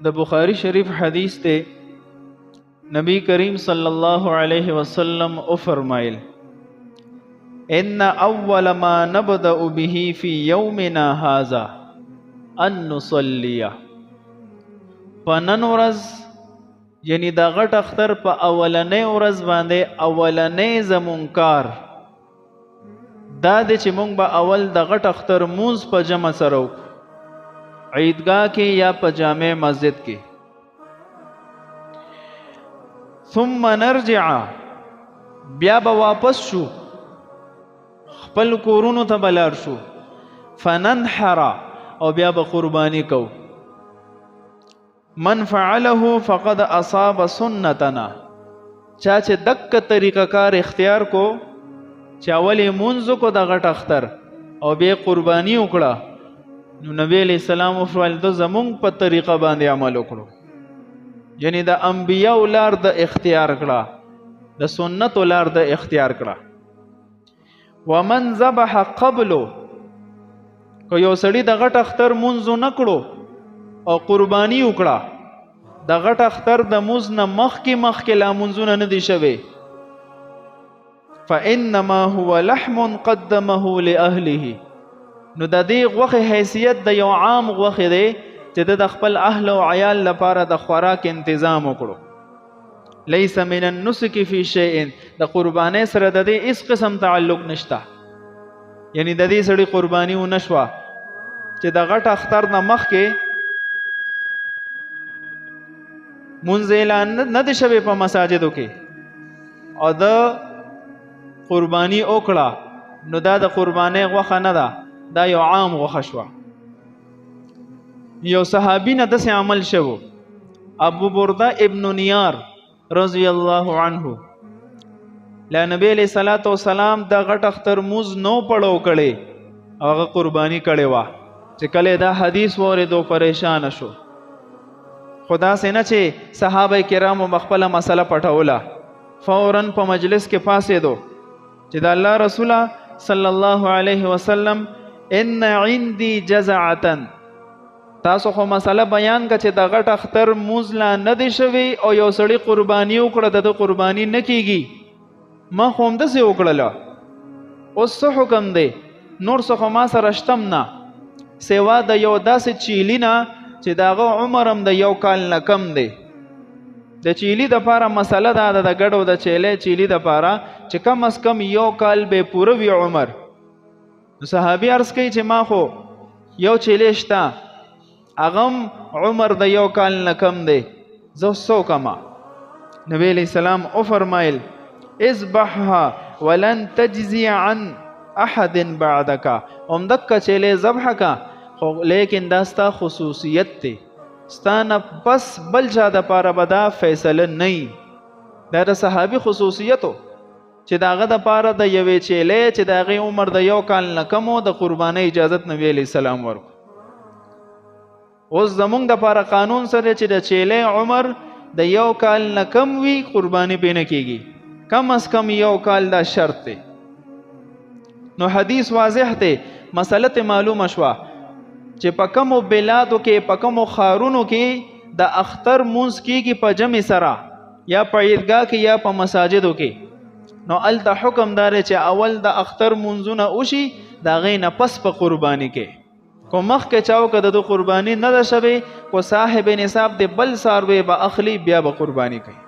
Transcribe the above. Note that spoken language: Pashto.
د بخاری شریف حدیث تے نبی کریم صلی اللہ علیہ وسلم او فرمائل ان اول ما نبدأ به فی یومنا هذا ان نصلی پنن ورځ یعنی دا غټ اختر په اولنې ورځ باندې اولنې زمون کار دا د چې مونږ به اول د غټ اختر مونځ په جمع سره وکړو عیدګاه کې یا په جامع مسجد کې ثم نرجع بیا به واپس شو خپل کورونو ته بلار شو فننحر او بیا به قربانی کو من فعله فقد اصاب سنتنا چا چې دک طریقه کار اختیار کو چې اولی منځ کو د غټ اختر او بیا قربانی وکړه نو نبی علیہ السلام وفرمایل د زمونږ په طریقه باندې عمل وکړو یعنی د انبیاء لار د اختیار کړه د سنت لار د اختیار کړه ومن ذبح قبلو که یو سړی د غټ اختر منځ نه کړو او قربانی وکړه د غټ اختر د مز نه مخکې لا منځونه نه دي شوی فانما هو لحم قدمه لاهله نو د دې غوښه حیثیت د یو عام غوښه دی چې د خپل اهل او عیال لپاره د خوراک تنظیم وکړو لیس من النسک فی شیء د قربانی سره د دې اس قسم تعلق نشتا یعنی د دې سړي قربانی و نشوا چې د غټ اختر نه مخکې منځ اعلان نه دي شوی په مساجدو کې او د قربانی وکړه نو دا د قربانی غوښه نه ده دا یو عام غوښه شوه یو صحابي نه داسې عمل شوو ابو برده ابن نیار رضی الله عنه لا نبی علیہ الصلوۃ والسلام د غټ اختر موز نو پړو کړي هغه قربانی کړي وا چې کله دا حدیث وریدو پریشان شو خدا سے نه چې صحابه کرامو مخبله مسله پټوله فوراً په مجلس کې پاسې دو چې د الله رسول صلی الله علیه وسلم ان عندي جزعه تاسو خو مسله بیان کا چې د غټ اختر موزلا نه دی شوی او یو سړی قربانی وکړه د قربانی نه کیږي ما خو هم داسې وکړله اوس څه حکم دی نور څه ما سره شتم نه سوا د یو داسې چیلی نه چې داغه عمر هم د یو کال نه کم دی د چیلی د پاره مسله دا د ګډو د چیلی د پاره چې کم از کم یو کال به پوره وی عمر صحابي عرض کوي چې ما خو یو چیلی شتا اغم عمر د یو کال نه کم دی زه سو کما نبی علیہ السلام او فرمایل اذبحها ولن تجزي عن احد بعدك دک چیلی ذبح کا لیکن دا ستا خصوصیت تی ستانه پس بل چا د پاره بدا فیصله نه دا د صحابي خصوصیتو چې داغه د پاره د یوې چیلې چې داغه عمر د یو کال نه کمو د قربانۍ اجازت نبی علیہ السلام ورکو اوس زمونږ د پاره قانون سره چې د چیلې عمر د یو کال نه کم وي قرباني پې نه کیږي کم از کم یو کال دا شرط دی نو حدیث واضح دی مسله ته معلومه شوه چې په کومو بلادو کې په کومو ښارونو کې د اختر مونځ کیږي په جمع سره یا په عیدګاه کې یا په مساجدو کې نو الته حکم دار چې اول د اختر مونځونه وشي د هغې نه پس په قرباني کې کو مخکې چاو که د قرباني نه ده شوې کو صاحب نصاب د بل څاروی به اخلي بیا به قرباني کوي